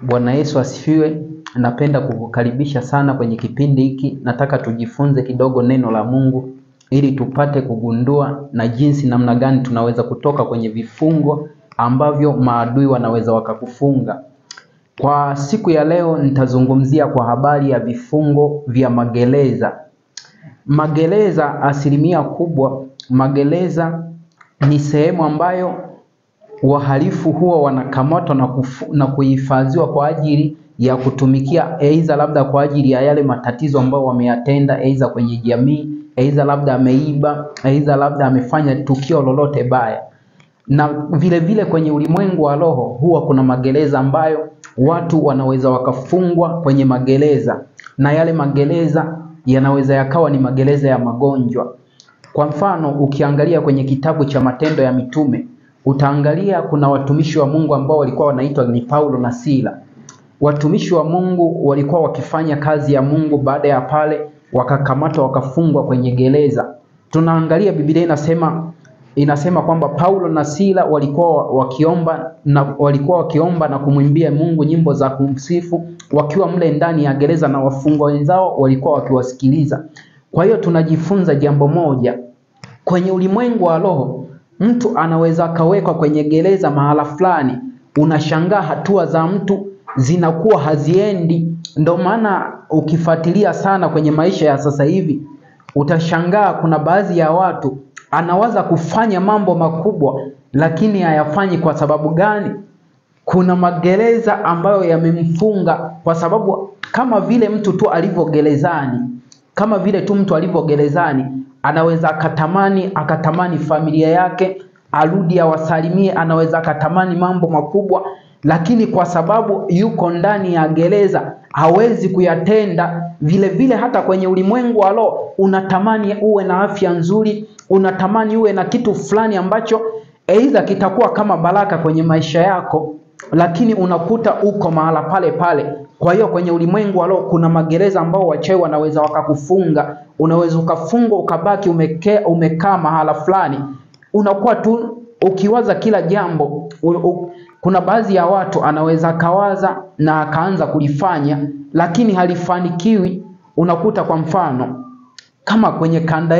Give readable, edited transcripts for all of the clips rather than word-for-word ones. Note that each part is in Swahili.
Bwana Yesu asifiwe. Napenda kukukaribisha sana kwenye kipindi hiki. Nataka tujifunze kidogo neno la Mungu ili tupate kugundua na jinsi namna gani tunaweza kutoka kwenye vifungo ambavyo maadui wanaweza wakakufunga. Kwa siku ya leo nitazungumzia kwa habari ya vifungo vya magereza. Magereza, asilimia kubwa magereza ni sehemu ambayo wahalifu huwa wanakamatwa na kuhifadhiwa kwa ajili ya kutumikia, aidha labda kwa ajili ya yale matatizo ambayo wameyatenda, aidha kwenye jamii, aidha labda ameiba, aidha labda amefanya tukio lolote baya. Na vile vile kwenye ulimwengu wa roho huwa kuna magereza ambayo watu wanaweza wakafungwa kwenye magereza, na yale magereza yanaweza yakawa ni magereza ya magonjwa. Kwa mfano, ukiangalia kwenye kitabu cha Matendo ya Mitume, utaangalia kuna watumishi wa Mungu ambao walikuwa wanaitwa ni Paulo na Sila. Watumishi wa Mungu walikuwa wakifanya kazi ya Mungu, baada ya pale wakakamatwa wakafungwa kwenye gereza. Tunaangalia Biblia inasema kwamba Paulo na Sila walikuwa wakiomba na kumwimbia Mungu nyimbo za kumsifu wakiwa mle ndani ya gereza, na wafungwa wenzao walikuwa wakiwasikiliza. Kwa hiyo tunajifunza jambo moja. Kwenye ulimwengu wa roho, mtu anaweza kawekwa kwenye gereza mahala fulani, unashangaa hatua za mtu zinakuwa haziendi. Ndio maana ukifuatilia sana kwenye maisha ya sasa hivi, utashangaa kuna baadhi ya watu anawaza kufanya mambo makubwa lakini hayafanyi. Kwa sababu gani? Kuna magereza ambayo yamemfunga, kwa sababu kama vile mtu tu alivyo gerezani, anaweza akatamani familia yake arudi awasalimie, anaweza akatamani mambo makubwa, lakini kwa sababu yuko ndani ya gereza hawezi kuyatenda. Vile vile hata kwenye ulimwengu wa roho unatamani uwe na afya nzuri, unatamani uwe na kitu fulani ambacho aidha kitakuwa kama baraka kwenye maisha yako, lakini unakuta uko mahala pale pale. Kwa hiyo kwenye ulimwengu wa roho kuna magereza ambao wachawi wanaweza wakakufunga. Unaweza ukafungwa ukabaki umekaa mahala fulani, unakuwa tu ukiwaza kila jambo. Kuna baadhi ya watu anaweza kawaza na akaanza kulifanya lakini halifanikiwi. Unakuta kwa mfano kama kwenye kanda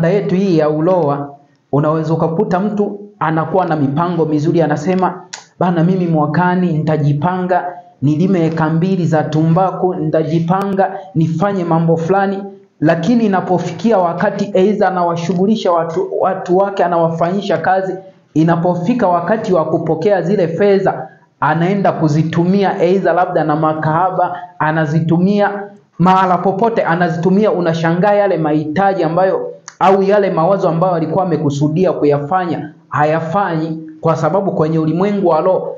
yetu hii ya Uloa, unaweza ukakuta mtu anakuwa na mipango mizuri, anasema bana, mimi mwakani nitajipanga nilime eka 2 za tumbaku, nitajipanga nifanye mambo fulani. Lakini inapofikia wakati aidha anawashughulisha watu wake, anawafanyisha kazi, inapofika wakati wa kupokea zile fedha anaenda kuzitumia aidha labda na makahaba, anazitumia mahala popote, anazitumia. Unashangaa yale mahitaji ambayo au yale mawazo ambayo alikuwa amekusudia kuyafanya hayafanyi. Kwa sababu kwenye ulimwengu wa roho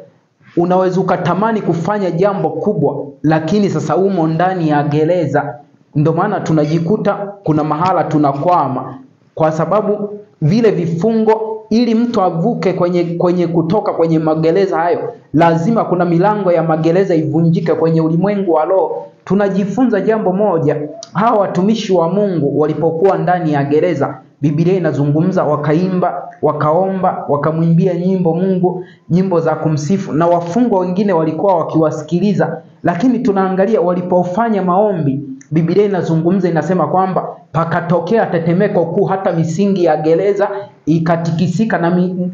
unaweza ukatamani kufanya jambo kubwa, lakini sasa umo ndani ya gereza. Ndio maana tunajikuta kuna mahala tunakwama, kwa sababu vile vifungo, ili mtu avuke kwenye kutoka kwenye magereza hayo, lazima kuna milango ya magereza ivunjike. Kwenye ulimwengu wa roho tunajifunza jambo moja. Hawa watumishi wa Mungu walipokuwa ndani ya gereza, Biblia inazungumza wakaimba, wakaomba, wakamwimbia Mungu nyimbo za kumsifu, na wafungwa wengine walikuwa wakiwasikiliza. Lakini tunaangalia walipofanya maombi, Biblia inazungumza, inasema kwamba pakatokea tetemeko kuu, hata misingi ya gereza ikatikisika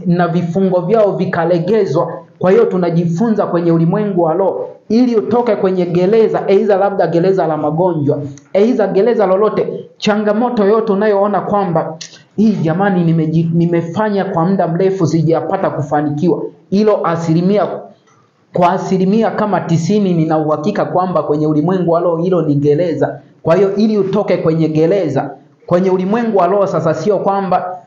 na vifungo vyao vikalegezwa. Kwa hiyo tunajifunza kwenye ulimwengu wa roho, ili utoke kwenye gereza, aidha labda gereza la magonjwa, aidha gereza lolote, changamoto yote unayoona kwamba hii jamani, nimefanya kwa muda mrefu sijapata kufanikiwa, hilo kwa asilimia kama 90 nina uhakika kwamba kwenye ulimwengu wa roho hilo ni gereza. Kwa hiyo ili utoke kwenye gereza, kwenye ulimwengu wa roho sasa, sio kwamba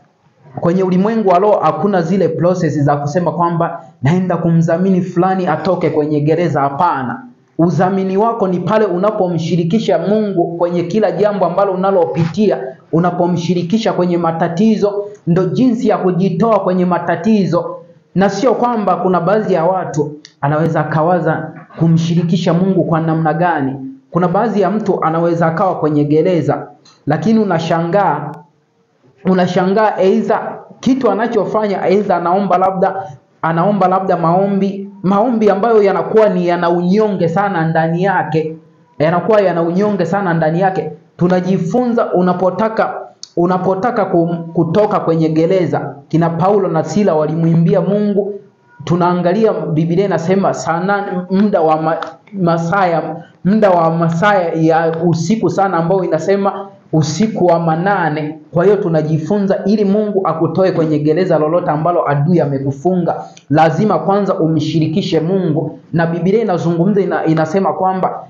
kwenye ulimwengu wa roho hakuna zile process za kusema kwamba naenda kumdhamini fulani atoke kwenye gereza. Hapana. Udhamini wako ni pale unapomshirikisha Mungu kwenye kila jambo ambalo unalopitia. Unapomshirikisha kwenye matatizo, ndo jinsi ya kujitoa kwenye matatizo. Na sio kwamba kuna baadhi ya watu anaweza kawaza kumshirikisha Mungu kwa namna gani. Kuna baadhi ya mtu anaweza akawa kwenye gereza, lakini unashangaa aidha kitu anachofanya, aidha anaomba labda anaomba labda maombi ambayo yanakuwa ni yana unyonge sana ndani yake, yanakuwa yana unyonge sana ndani yake. Tunajifunza unapotaka kutoka kwenye gereza, kina Paulo na Sila walimwimbia Mungu. Tunaangalia Biblia inasema sana muda wa masaa ya usiku sana, ambao inasema usiku wa manane. Kwa hiyo tunajifunza ili Mungu akutoe kwenye gereza lolote ambalo adui amekufunga, lazima kwanza umshirikishe Mungu. Na Biblia inazungumza inasema kwamba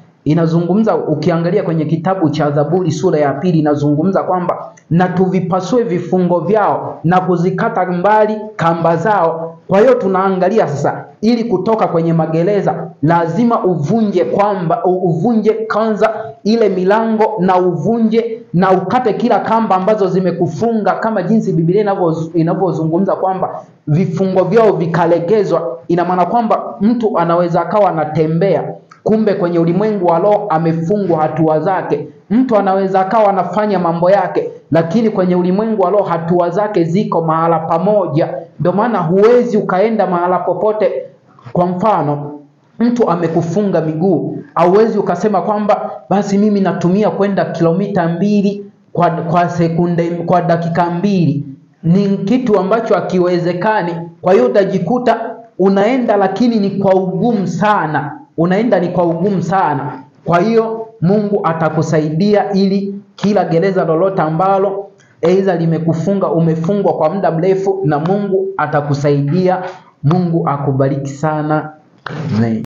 ukiangalia kwenye kitabu cha Zaburi sura ya 2 inazungumza kwamba na tuvipasue vifungo vyao na kuzikata mbali kamba zao. Kwa hiyo tunaangalia sasa, ili kutoka kwenye magereza lazima uvunje kwanza ile milango, na uvunje na ukate kila kamba ambazo zimekufunga, kama jinsi Biblia inavyozungumza kwamba vifungo vyao vikalegezwa. Ina maana kwamba mtu anaweza akawa anatembea, kumbe kwenye ulimwengu wa roho amefungwa hatua zake. Mtu anaweza akawa anafanya mambo yake, lakini kwenye ulimwengu wa roho hatua zake ziko mahala pamoja. Ndio maana huwezi ukaenda mahala popote. Kwa mfano, mtu amekufunga miguu, hauwezi ukasema kwamba basi mimi natumia kwenda kilomita 2 kwa dakika 2. Ni kitu ambacho hakiwezekani. Kwa hiyo utajikuta unaenda, lakini ni kwa ugumu sana. Kwa hiyo Mungu atakusaidia ili kila gereza lolote ambalo aidha limekufunga, umefungwa kwa muda mrefu, na Mungu atakusaidia. Mungu akubariki sana. Amen.